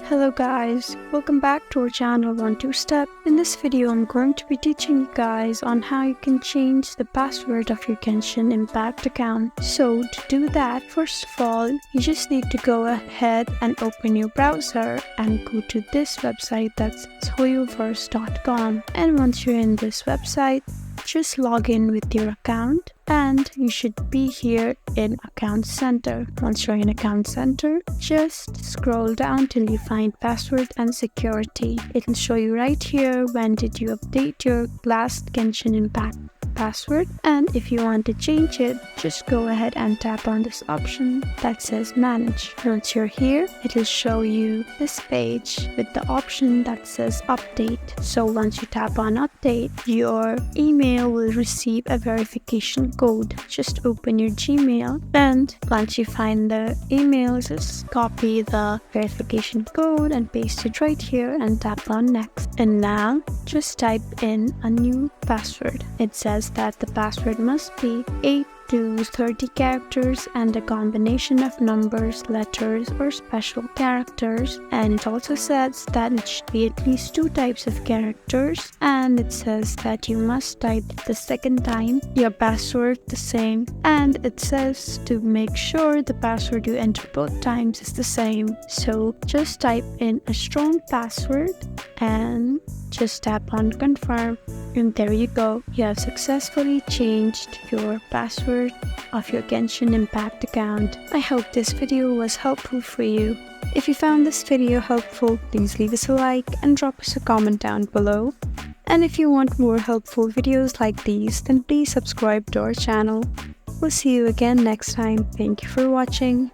Hello guys, welcome back to our channel on 2-Step. In this video, I'm going to be teaching you guys on how you can change the password of your Genshin Impact account. So to do that, first of all, you just need to go ahead and open your browser and go to this website, that's hoyoverse.com. And once you're in this website, just log in with your account and you should be here in Account Center. Once you're in Account Center, just scroll down till you find password and security. It'll show you right here when did you update your last Genshin Impact password, and if you want to change it, just go ahead and tap on this option that says manage. Once you're here, it'll show you this page with the option that says update. So once you tap on update, your email will receive a verification code. Just open your Gmail, and once you find the email, just copy the verification code and paste it right here and tap on next. And now just type in a new password. It says that the password must be 8 to 30 characters and a combination of numbers, letters, or special characters. And it also says that it should be at least 2 types of characters, and it says that you must type the second time your password the same, and it says to make sure the password you enter both times is the same. So just type in a strong password and just tap on confirm, and there you go. You have successfully changed your password of your Genshin Impact account. I hope this video was helpful for you. If you found this video helpful, please leave us a like and drop us a comment down below. And if you want more helpful videos like these, then please subscribe to our channel. We'll see you again next time. Thank you for watching.